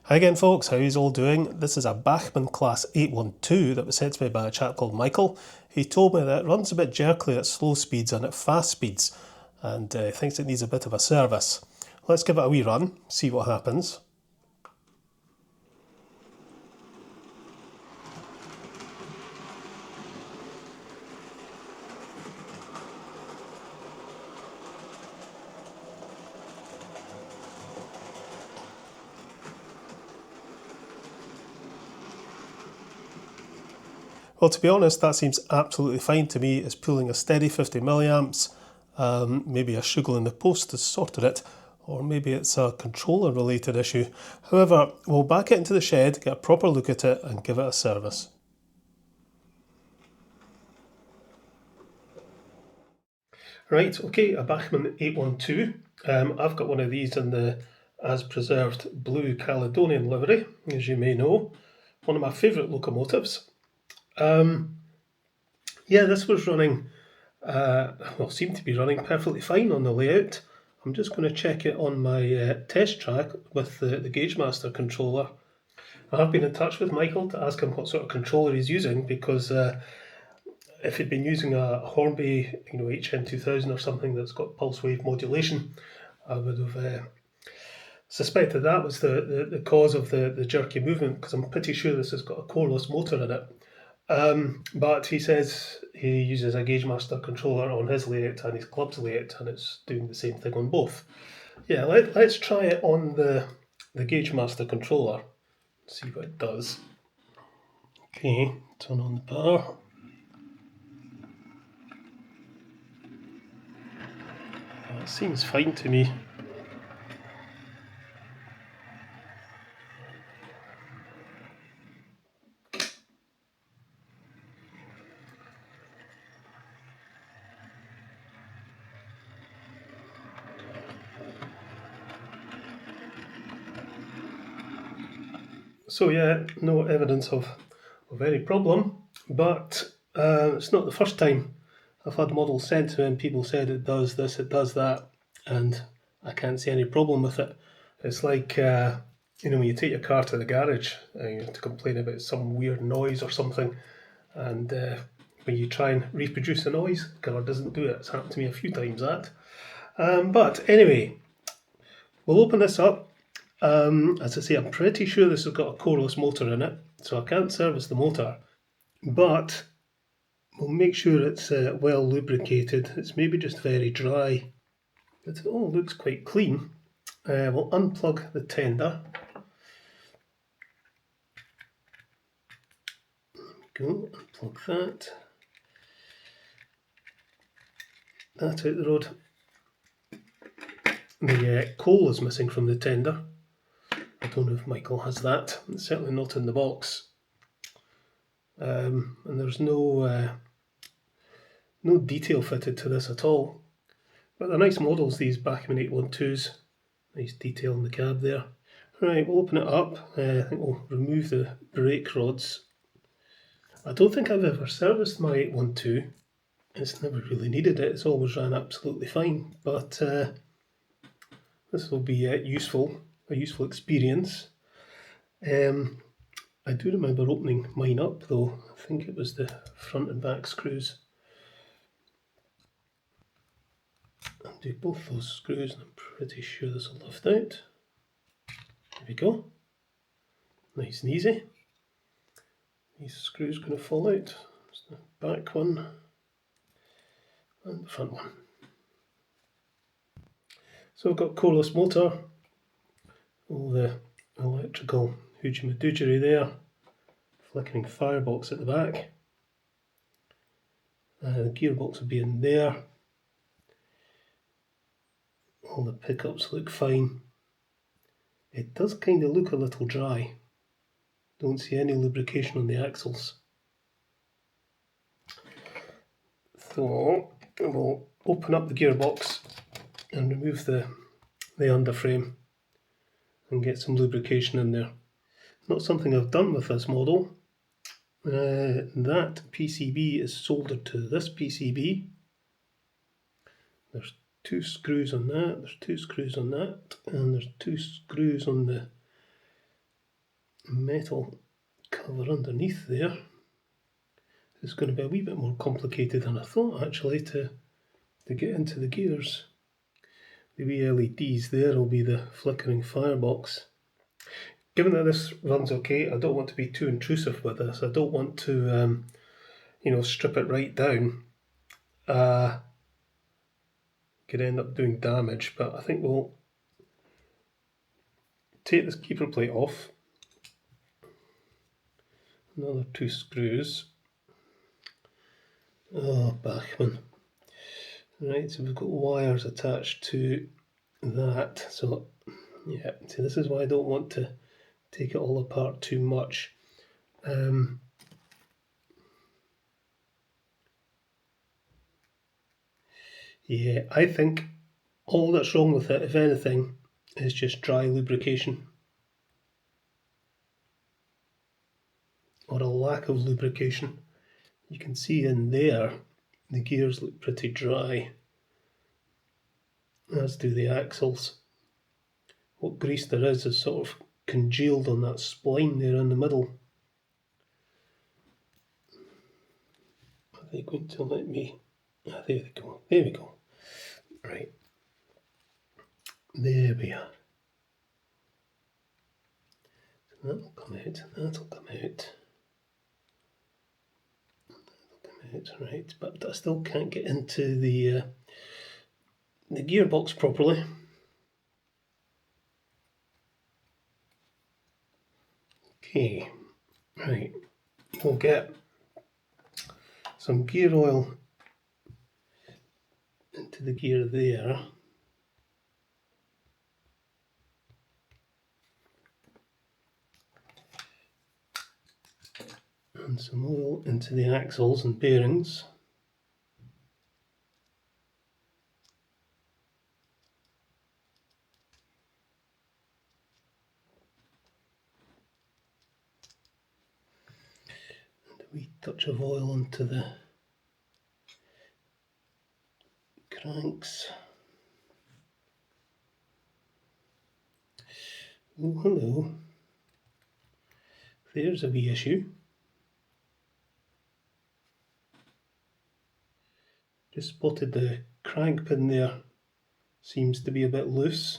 Hi again folks, how are you all doing? This is a Bachmann Class 812 that was sent to me by a chap called Michael. He told me that it runs a bit jerkily at slow speeds and at fast speeds and thinks it needs a bit of a service. Let's give it a wee run, see what happens. Well, to be honest, that seems absolutely fine to me. It's pulling a steady 50 milliamps. Maybe a shugle in the post has sorted it, or maybe it's a controller related issue. However, we'll back it into the shed, get a proper look at it and give it a service. Right, okay, a Bachmann 812. I've got one of these in the as preserved blue Caledonian livery, as you may know. One of my favourite locomotives. Yeah, this was running, seemed to be running perfectly fine on the layout. I'm just going to check it on my test track with the GaugeMaster controller. I have been in touch with Michael to ask him what sort of controller he's using, because if he'd been using a Hornby, HN2000 or something that's got pulse wave modulation, I would have suspected that was the cause of the jerky movement, because I'm pretty sure this has got a coreless motor in it. But he says he uses a GaugeMaster controller on his layout and his club's layout, and it's doing the same thing on both. Yeah, let's try it on the GaugeMaster controller, see what it does. Okay, turn on the power. It seems fine to me. So yeah, no evidence of any problem, but it's not the first time I've had models sent to me and people said it does this, it does that, and I can't see any problem with it. It's like, when you take your car to the garage and you have to complain about some weird noise or something, and when you try and reproduce the noise, the car doesn't do it. It's happened to me a few times, that. But anyway, we'll open this up. As I say, I'm pretty sure this has got a coreless motor in it, so I can't service the motor, but we'll make sure it's well lubricated. It's maybe just very dry, but it all looks quite clean. We'll unplug the tender. There we go, unplug that. That out the road. The coal is missing from the tender. I don't know if Michael has that. It's certainly not in the box. And there's no detail fitted to this at all. But they're nice models, these Bachmann 812s. Nice detail in the cab there. Right, we'll open it up. I think we'll remove the brake rods. I don't think I've ever serviced my 812. It's never really needed it. It's always ran absolutely fine. But this will be a useful experience. I do remember opening mine up though. I think it was the front and back screws. Undo both those screws and I'm pretty sure this will lift out. There we go. Nice and easy. These screws going to fall out. There's the back one and the front one. So we've got coreless motor, all the electrical hoochie-madoochery there, flickering firebox at the back. The gearbox will be in there. All the pickups look fine. It does kind of look a little dry. Don't see any lubrication on the axles. So we'll open up the gearbox and remove the underframe and get some lubrication in there. Not something I've done with this model. That PCB is soldered to this PCB. There's 2 screws on that, there's 2 screws on that, and there's 2 screws on the metal cover underneath there. It's going to be a wee bit more complicated than I thought actually to get into the gears. The wee LEDs there will be the flickering firebox. Given that this runs okay, I don't want to be too intrusive with this. I don't want to, strip it right down. Could end up doing damage, but I think we'll take this keeper plate off. Another 2 screws. Oh, Bachmann. Right, so we've got wires attached to that. So, yeah, see, this is why I don't want to take it all apart too much. Yeah, I think all that's wrong with it, if anything, is just dry lubrication. Or a lack of lubrication. You can see in there, the gears look pretty dry, as do the axles. What grease there is sort of congealed on that spline there in the middle. Are they going to let me? Ah, there they go. There we go. Right. There we are. So that'll come out. That'll come out. That'll come out. Right. But I still can't get into the gearbox properly. Okay. Right. We'll get some gear oil into the gear there. And some oil into the axles and bearings. And a wee touch of oil onto the cranks. Oh, hello. There's a wee issue. Just spotted the crank pin there. Seems to be a bit loose.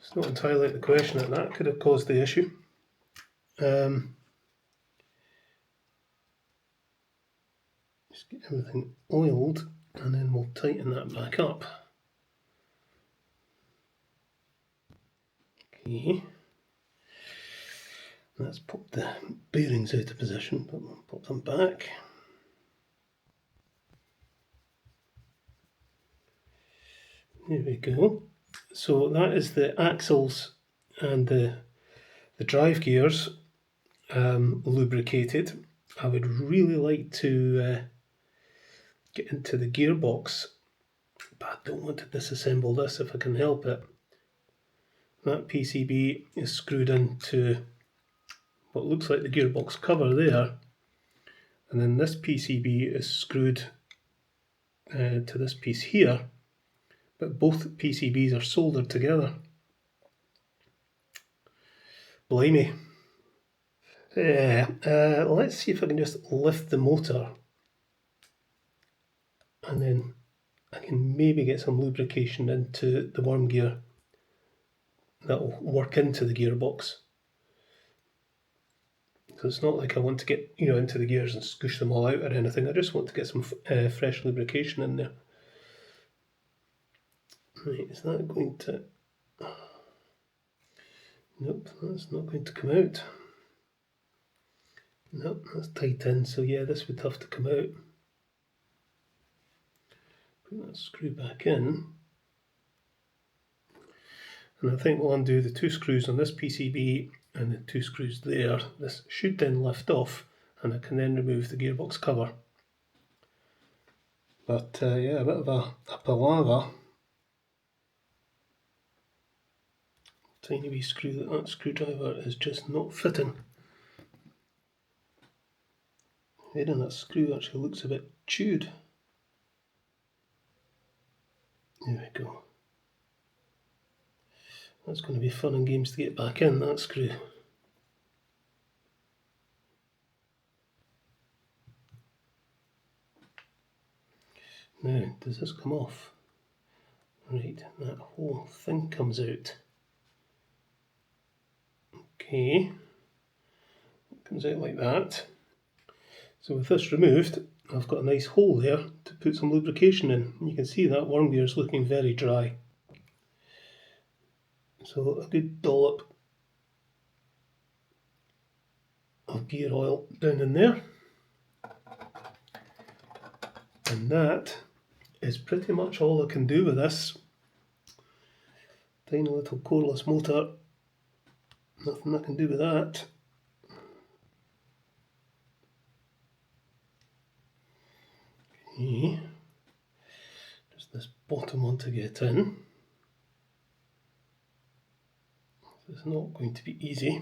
It's not entirely out of the question that could have caused the issue. Just get everything oiled and then we'll tighten that back up. Okay. Let's pop the bearings out of position, but we'll pop them back. There we go. So that is the axles and the drive gears lubricated. I would really like to get into the gearbox, but I don't want to disassemble this if I can help it. That PCB is screwed into what looks like the gearbox cover there, and then this PCB is screwed to this piece here, but both PCBs are soldered together. Blimey. Yeah, let's see if I can just lift the motor and then I can maybe get some lubrication into the worm gear that'll work into the gearbox. So it's not like I want to get into the gears and squish them all out or anything. I just want to get some fresh lubrication in there. Right, is that going to... Nope, that's not going to come out. Nope, that's tight in, so yeah, this would have to come out. Put that screw back in. And I think we'll undo the 2 screws on this PCB and the 2 screws there. This should then lift off and I can then remove the gearbox cover. But yeah, a bit of a palaver. Tiny wee screw, that screwdriver is just not fitting. The head on that screw actually looks a bit chewed. There we go. That's going to be fun and games to get back in, that screw. Now, does this come off? Right, that whole thing comes out. Okay, it comes out like that. So with this removed, I've got a nice hole there to put some lubrication in. You can see that worm gear is looking very dry. So a good dollop of gear oil down in there. And that is pretty much all I can do with this tiny little coreless motor. Nothing I can do with that. Okay. Just this bottom one to get in. It's not going to be easy.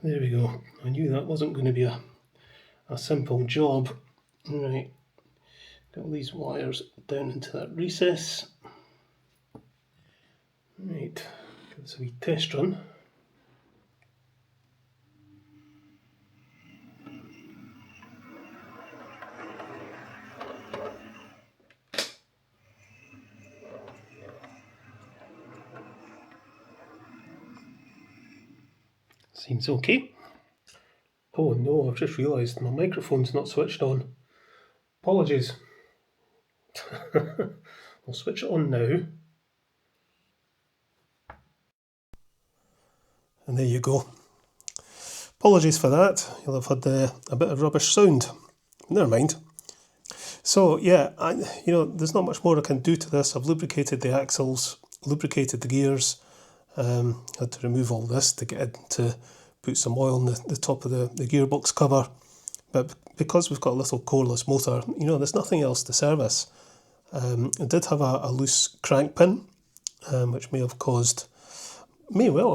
There we go. I knew that wasn't going to be a simple job. Right, got all these wires down into that recess. Right, give this a wee test run. Seems okay. Oh no, I've just realised my microphone's not switched on. Apologies. I'll switch it on now. And there you go. Apologies for that. You'll have had a bit of rubbish sound. Never mind. So yeah, there's not much more I can do to this. I've lubricated the axles, lubricated the gears. Had to remove all this to get in to put some oil on the top of the gearbox cover. But because we've got a little coreless motor, there's nothing else to service. It did have a loose crank pin, which may well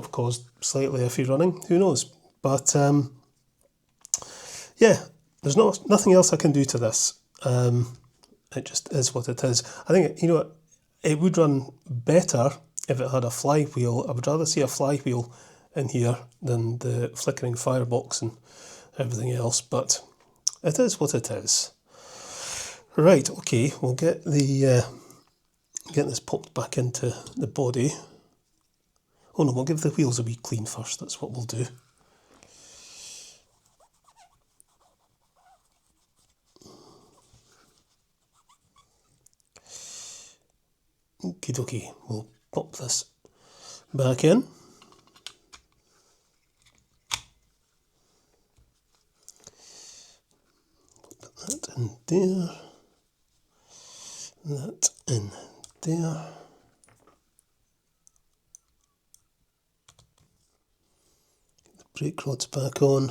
have caused slightly iffy running, who knows. But yeah, there's nothing else I can do to this. It just is what it is. I think, it would run better if it had a flywheel. I would rather see a flywheel in here than the flickering firebox and everything else, but it is what it is. Right, okay, we'll get this popped back into the body. Oh no, we'll give the wheels a wee clean first, that's what we'll do. Okie dokie, we'll pop this back in. Put that in there. That in there. Get the brake rods back on.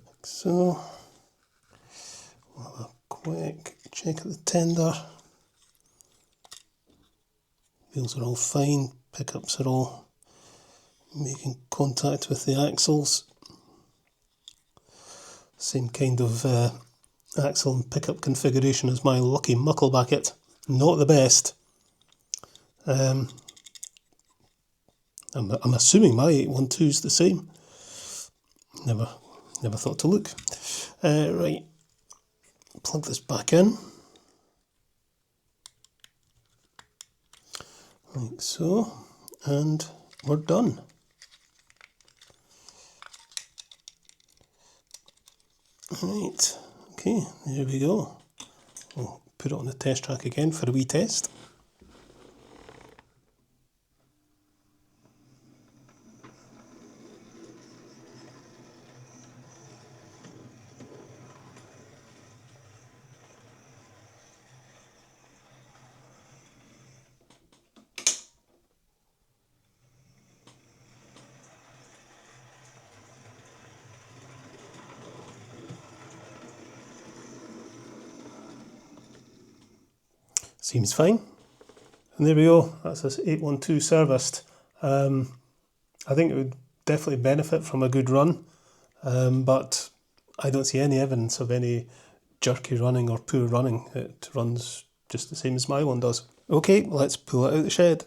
Like so. We'll have a quick check at the tender. Wheels are all fine, pickups are all making contact with the axles. Same kind of axle and pickup configuration as my lucky Mucklebucket. Not the best. I'm assuming my 812 is the same. Never thought to look. Right, plug this back in. Like so, and we're done. Right, okay, there we go. We'll put it on the test track again for a wee test. Seems fine. And there we go, that's this 812 serviced. I think it would definitely benefit from a good run, but I don't see any evidence of any jerky running or poor running. It runs just the same as my one does. Okay, let's pull it out of the shed.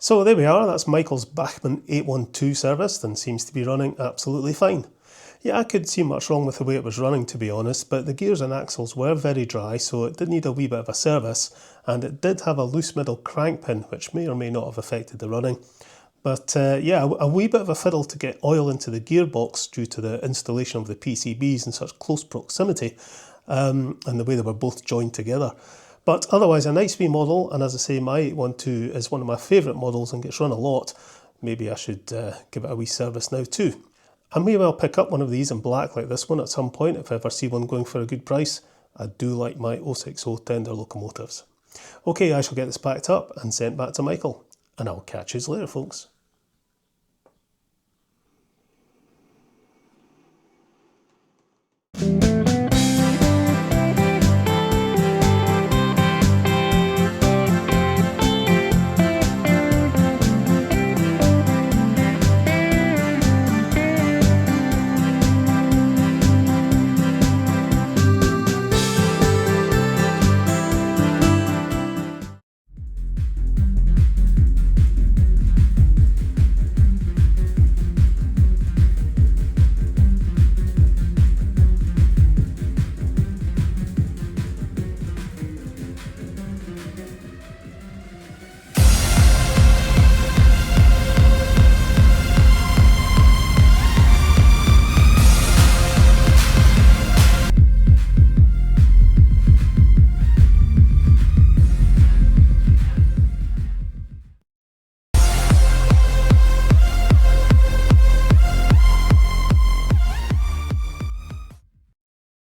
So there we are, that's Michael's Bachmann 812 serviced and seems to be running absolutely fine. Yeah, I couldn't see much wrong with the way it was running, to be honest, but the gears and axles were very dry, so it did need a wee bit of a service, and it did have a loose middle crank pin, which may or may not have affected the running. But yeah, a wee bit of a fiddle to get oil into the gearbox due to the installation of the PCBs in such close proximity, and the way they were both joined together. But otherwise a nice wee model, and as I say, my 812 is one of my favourite models and gets run a lot. Maybe I should give it a wee service now too. I may well pick up one of these in black like this one at some point if I ever see one going for a good price. I do like my 060 tender locomotives. Okay, I shall get this packed up and sent back to Michael, and I'll catch you later, folks.